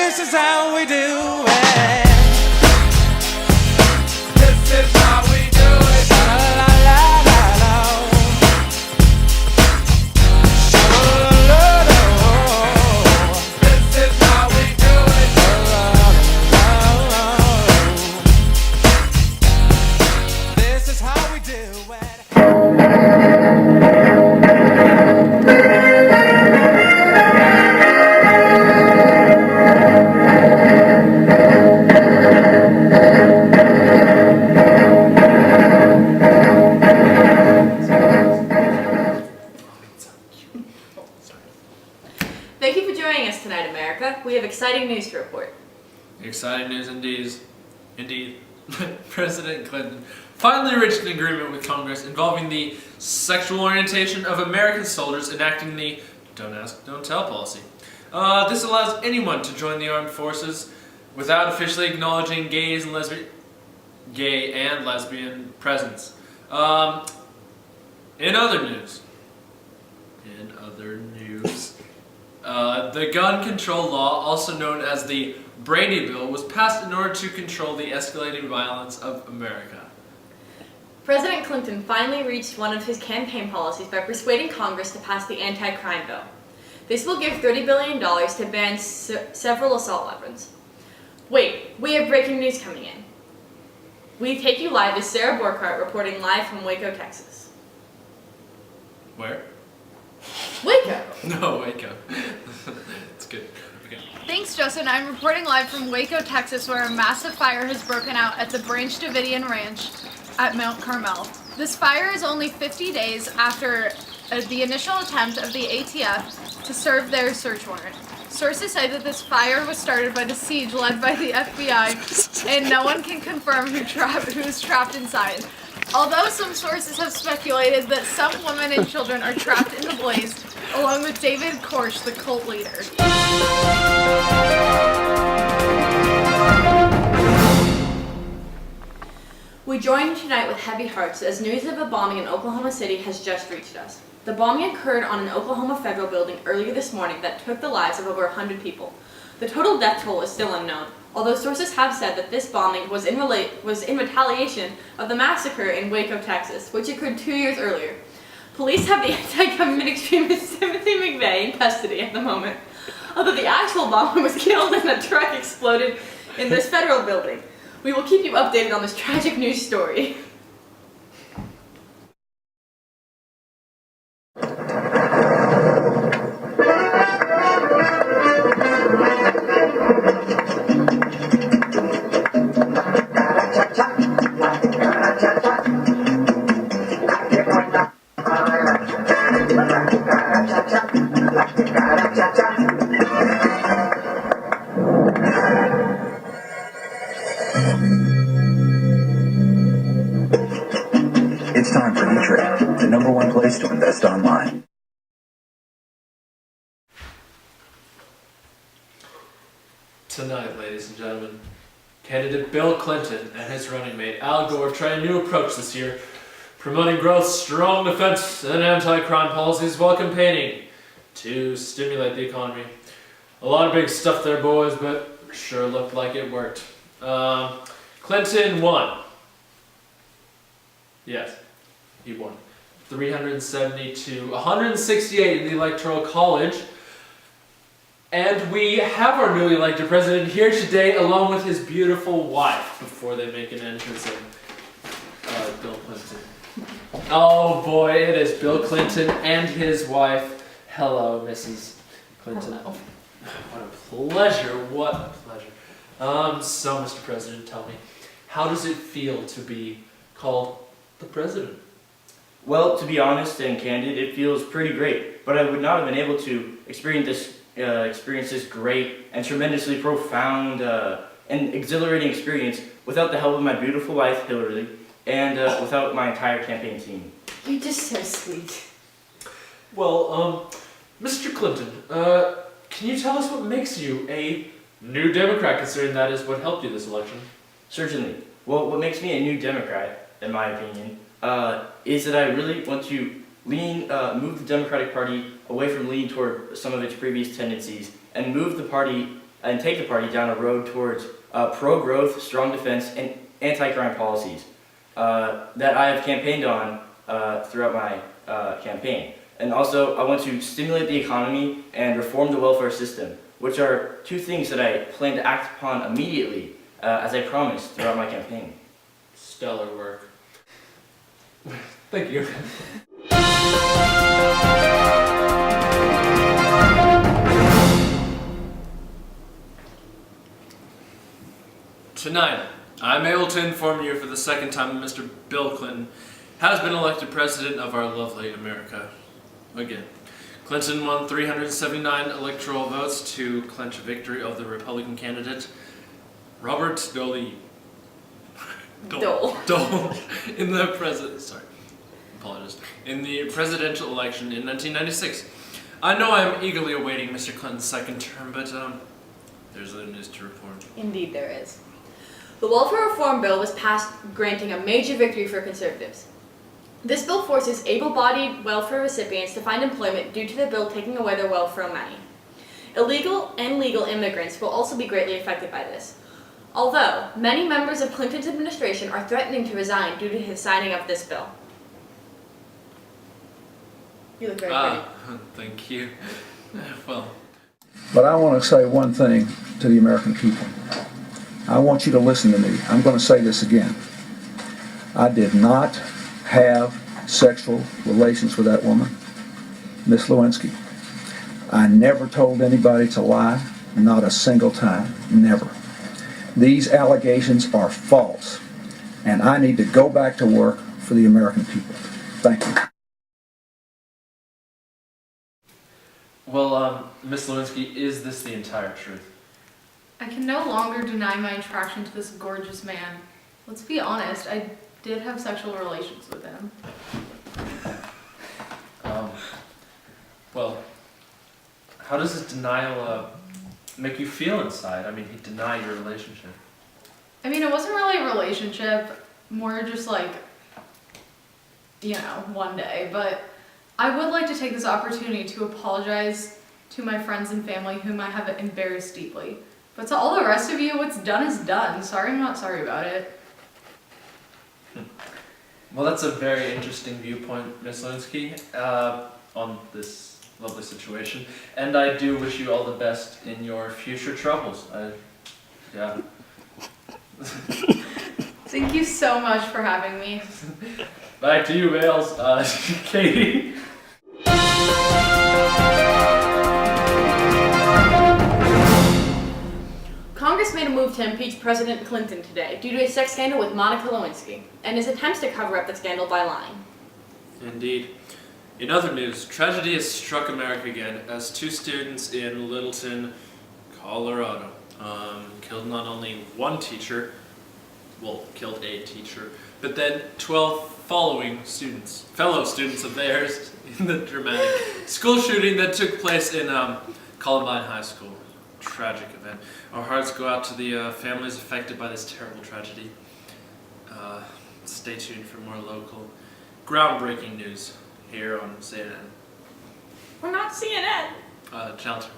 This is how we do it. This is how we do it. La la la la la. Sha la la la la. This is how we do it. La la la la. This is how we do it. Thank you for joining us tonight, America. We have exciting news to report. Exciting news indeed. President Clinton finally reached an agreement with Congress involving the sexual orientation of American soldiers enacting the Don't Ask, Don't Tell policy. This allows anyone to join the armed forces without officially acknowledging gay and lesbian presence. In other news, the gun control law, also known as the Brady Bill, was passed in order to control the escalating violence of America. President Clinton finally reached one of his campaign policies by persuading Congress to pass the anti-crime bill. This will give $30 billion to ban several assault weapons. Wait, we have breaking news coming in. We take you live as Sarah Borkart reporting live from Waco, Texas. Where? Waco! No, Waco. It's good. Okay. Thanks, Justin. I'm reporting live from Waco, Texas, where a massive fire has broken out at the Branch Davidian Ranch at Mount Carmel. This fire is only 50 days after the initial attempt of the ATF to serve their search warrant. Sources say that this fire was started by the siege led by the FBI, and no one can confirm who's trapped inside. Although some sources have speculated that some women and children are trapped in the blaze, along with David Koresh, the cult leader. We join you tonight with heavy hearts as news of a bombing in Oklahoma City has just reached us. The bombing occurred on an Oklahoma federal building earlier this morning that took the lives of over 100 people. The total death toll is still unknown, although sources have said that this bombing was in retaliation of the massacre in Waco, Texas, which occurred 2 years earlier. Police have the anti-government extremist Timothy McVeigh in custody at the moment, although the actual bomber was killed and a truck exploded in this federal building. We will keep you updated on this tragic news story. It's time for E-Trade, the #1 place to invest online. Tonight, ladies and gentlemen, candidate Bill Clinton and his running mate Al Gore try a new approach this year, promoting growth, strong defense, and anti-crime policies while campaigning to stimulate the economy. A lot of big stuff there, boys, but sure looked like it worked. Clinton won. Yes, he won. 372, 168 in the Electoral College. And we have our newly elected president here today along with his beautiful wife before they make an entrance in. Bill Clinton. Oh boy, it is Bill Clinton and his wife. Hello, Mrs. Clinton. Hello. What a pleasure, what a pleasure. So Mr. President, tell me, how does it feel to be called the president? Well, to be honest and candid, it feels pretty great, but I would not have been able to experience this great and tremendously profound and exhilarating experience without the help of my beautiful wife, Hillary, and without my entire campaign team. You're just so sweet. Well, Mr. Clinton, can you tell us what makes you a New Democrat, considering that is what helped you this election? Certainly. Well, what makes me a New Democrat, in my opinion, is that I really want to move the Democratic Party away from leaning toward some of its previous tendencies and move the party and take the party down a road towards pro-growth, strong defense, and anti-crime policies that I have campaigned on throughout my campaign. And also, I want to stimulate the economy and reform the welfare system, which are two things that I plan to act upon immediately, as I promised throughout my campaign. Stellar work. Thank you. Tonight, I'm able to inform you for the second time that Mr. Bill Clinton has been elected president of our lovely America. Again, Clinton won 379 electoral votes to clinch a victory of the Republican candidate, Robert Dole in the in the presidential election in 1996. I know I'm eagerly awaiting Mr. Clinton's second term, but there's other news to report. Indeed there is. The Welfare Reform Bill was passed, granting a major victory for conservatives. This bill forces able-bodied welfare recipients to find employment due to the bill taking away their welfare money. Illegal and legal immigrants will also be greatly affected by this. Although, many members of Clinton's administration are threatening to resign due to his signing of this bill. You look very pretty. Thank you. Well. But I want to say one thing to the American people. I want you to listen to me. I'm going to say this again. I did not have sexual relations with that woman, Miss Lewinsky. I never told anybody to lie, not a single time, never. These allegations are false, and I need to go back to work for the American people. Thank you. Well, Miss Lewinsky, is this the entire truth? I can no longer deny my attraction to this gorgeous man. Let's be honest, I did have sexual relations with him. Well, how does this denial make you feel inside? I mean, he denied your relationship. I mean, it wasn't really a relationship, more just like, you know, one day, but I would like to take this opportunity to apologize to my friends and family whom I have embarrassed deeply. But to all the rest of you, what's done is done. Sorry, I'm not sorry about it. Well, that's a very interesting viewpoint, Miss Lewinsky, on this lovely situation. And I do wish you all the best in your future troubles. Yeah. Thank you so much for having me. Back to you, Wales. Katie. Congress made a move to impeach President Clinton today due to a sex scandal with Monica Lewinsky and his attempts to cover up the scandal by lying. Indeed. In other news, tragedy has struck America again as two students in Littleton, Colorado, killed not only one teacher, well, killed a teacher, but then 12 fellow students of theirs in the dramatic school shooting that took place in Columbine High School. Tragic event. Our hearts go out to the families affected by this terrible tragedy. Stay tuned for more local, groundbreaking news here on CNN. We're not CNN. Channel 2.